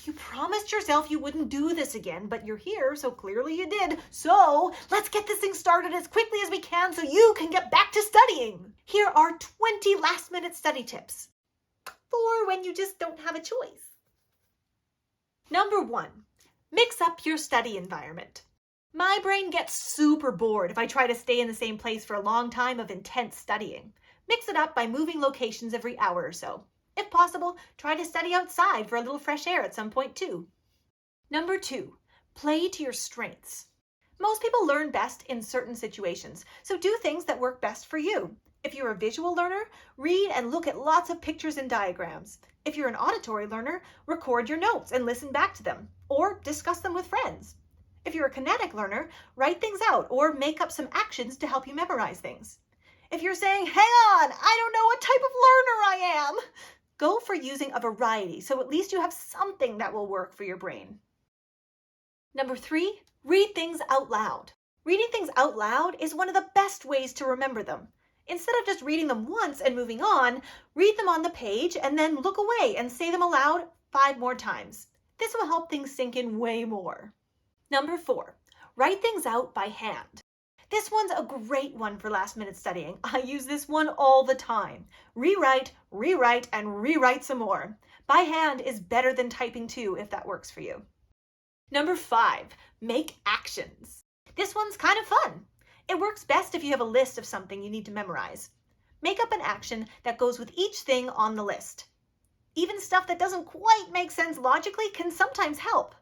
You promised yourself you wouldn't do this again, but you're here, so clearly you did. So let's get this thing started as quickly as we can so you can get back to studying. Here are 20 last-minute study tips for when you just don't have a choice. Number 1, mix up your study environment. My brain gets super bored if I try to stay in the same place for a long time of intense studying. Mix it up by moving locations every hour or so. If possible, try to study outside for a little fresh air at some point too. Number 2, play to your strengths. Most people learn best in certain situations, so do things that work best for you. If you're a visual learner, read and look at lots of pictures and diagrams. If you're an auditory learner, record your notes and listen back to them, or discuss them with friends. If you're a kinetic learner, write things out or make up some actions to help you memorize things. If you're saying, hang on, I don't know what type of learner I am, go for using a variety, so at least you have something that will work for your brain. Number 3, read things out loud. Reading things out loud is one of the best ways to remember them. Instead of just reading them once and moving on, read them on the page and then look away and say them aloud 5 more times. This will help things sink in way more. Number 4, write things out by hand. This one's a great one for last-minute studying. I use this one all the time. Rewrite, rewrite, and rewrite some more. By hand is better than typing too, if that works for you. Number 5, make actions. This one's kind of fun. It works best if you have a list of something you need to memorize. Make up an action that goes with each thing on the list. Even stuff that doesn't quite make sense logically can sometimes help.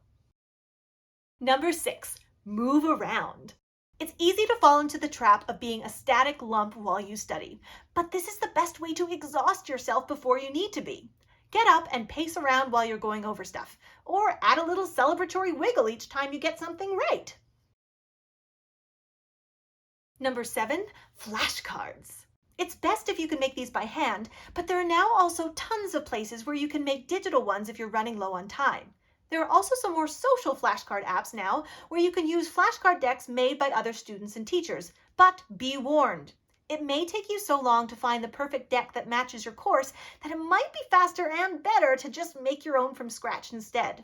Number 6, move around. It's easy to fall into the trap of being a static lump while you study, but this is the best way to exhaust yourself before you need to be. Get up and pace around while you're going over stuff, or add a little celebratory wiggle each time you get something right. Number 7, flashcards. It's best if you can make these by hand, but there are now also tons of places where you can make digital ones if you're running low on time. There are also some more social flashcard apps now where you can use flashcard decks made by other students and teachers. But be warned, it may take you so long to find the perfect deck that matches your course that it might be faster and better to just make your own from scratch instead.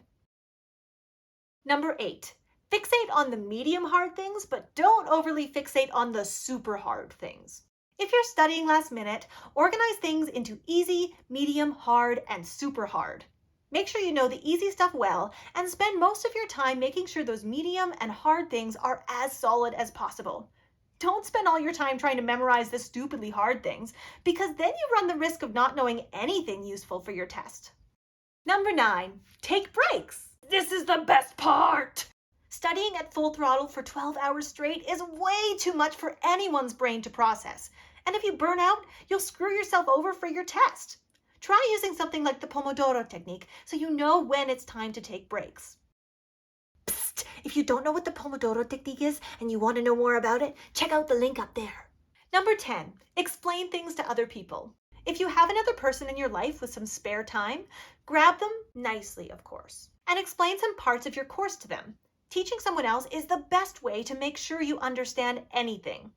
Number 8, fixate on the medium hard things, but don't overly fixate on the super hard things. If you're studying last minute, organize things into easy, medium, hard, and super hard. Make sure you know the easy stuff well and spend most of your time making sure those medium and hard things are as solid as possible. Don't spend all your time trying to memorize the stupidly hard things, because then you run the risk of not knowing anything useful for your test. Number 9, take breaks. This is the best part. Studying at full throttle for 12 hours straight is way too much for anyone's brain to process. And if you burn out, you'll screw yourself over for your test. Try using something like the Pomodoro technique so you know when it's time to take breaks. Psst! If you don't know what the Pomodoro technique is and you want to know more about it, check out the link up there. Number 10, explain things to other people. If you have another person in your life with some spare time, grab them nicely, of course, and explain some parts of your course to them. Teaching someone else is the best way to make sure you understand anything.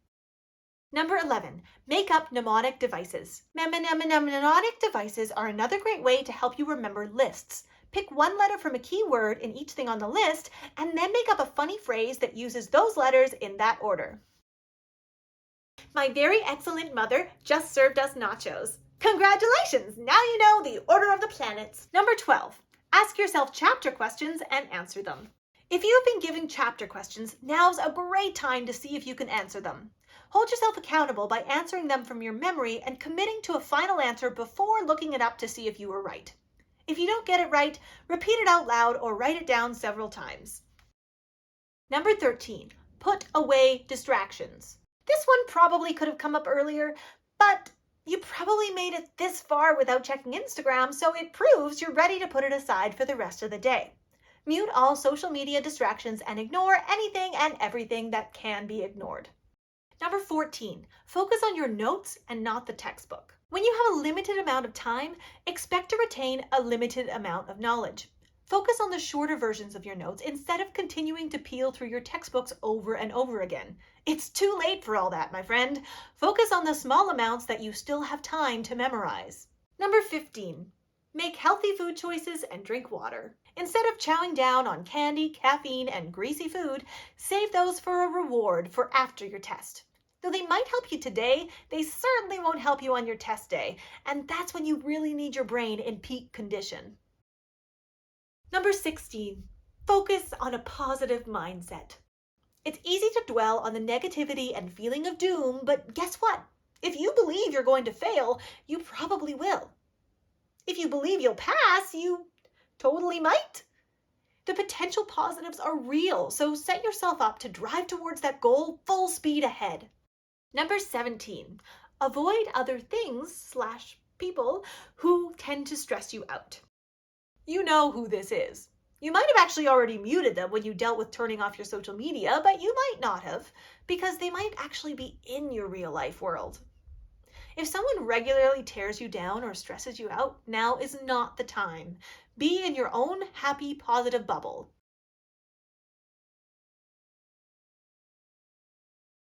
Number 11, make up mnemonic devices. Mnemonic devices are another great way to help you remember lists. Pick one letter from a key word in each thing on the list, and then make up a funny phrase that uses those letters in that order. My very excellent mother just served us nachos. Congratulations! Now you know the order of the planets. Number 12, ask yourself chapter questions and answer them. If you've been given chapter questions, now's a great time to see if you can answer them. Hold yourself accountable by answering them from your memory and committing to a final answer before looking it up to see if you were right. If you don't get it right, repeat it out loud or write it down several times. Number 13, put away distractions. This one probably could have come up earlier, but you probably made it this far without checking Instagram, so it proves you're ready to put it aside for the rest of the day. Mute all social media distractions and ignore anything and everything that can be ignored. Number 14, focus on your notes and not the textbook. When you have a limited amount of time, expect to retain a limited amount of knowledge. Focus on the shorter versions of your notes instead of continuing to peel through your textbooks over and over again. It's too late for all that, my friend. Focus on the small amounts that you still have time to memorize. Number 15, Make healthy food choices and drink water. Instead of chowing down on candy, caffeine, and greasy food, save those for a reward for after your test. Though they might help you today, they certainly won't help you on your test day, and that's when you really need your brain in peak condition. Number 16, focus on a positive mindset. It's easy to dwell on the negativity and feeling of doom, but guess what? If you believe you're going to fail, you probably will. If you believe you'll pass, you totally might. The potential positives are real, so set yourself up to drive towards that goal full speed ahead. Number 17, avoid other things/people who tend to stress you out. You know who this is. You might have actually already muted them when you dealt with turning off your social media, but you might not have, because they might actually be in your real life world. If someone regularly tears you down or stresses you out, now is not the time. Be in your own happy, positive bubble.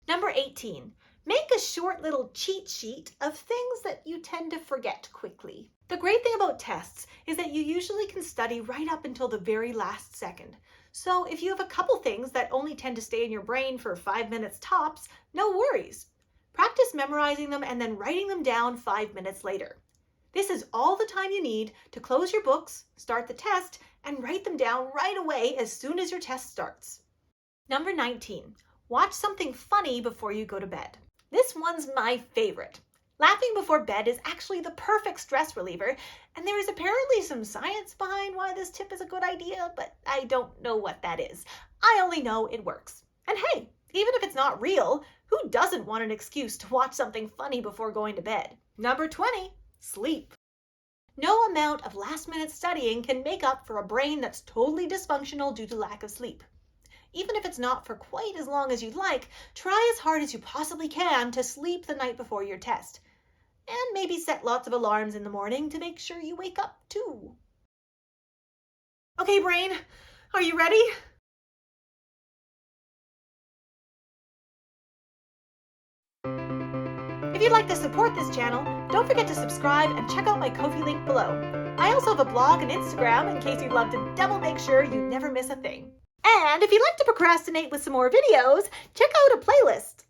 Number 18, make a short little cheat sheet of things that you tend to forget quickly. The great thing about tests is that you usually can study right up until the very last second. So if you have a couple things that only tend to stay in your brain for 5 minutes tops, no worries. Practice memorizing them and then writing them down 5 minutes later. This is all the time you need to close your books, start the test, and write them down right away as soon as your test starts. Number 19, watch something funny before you go to bed. This one's my favorite. Laughing before bed is actually the perfect stress reliever, and there is apparently some science behind why this tip is a good idea, but I don't know what that is. I only know it works. And hey, even if it's not real, who doesn't want an excuse to watch something funny before going to bed? Number 20, sleep. No amount of last-minute studying can make up for a brain that's totally dysfunctional due to lack of sleep. Even if it's not for quite as long as you'd like, try as hard as you possibly can to sleep the night before your test. And maybe set lots of alarms in the morning to make sure you wake up too. Okay, brain, are you ready? If you'd like to support this channel, don't forget to subscribe and check out my Ko-fi link below. I also have a blog and Instagram in case you'd love to double make sure you never miss a thing. And if you'd like to procrastinate with some more videos, check out a playlist.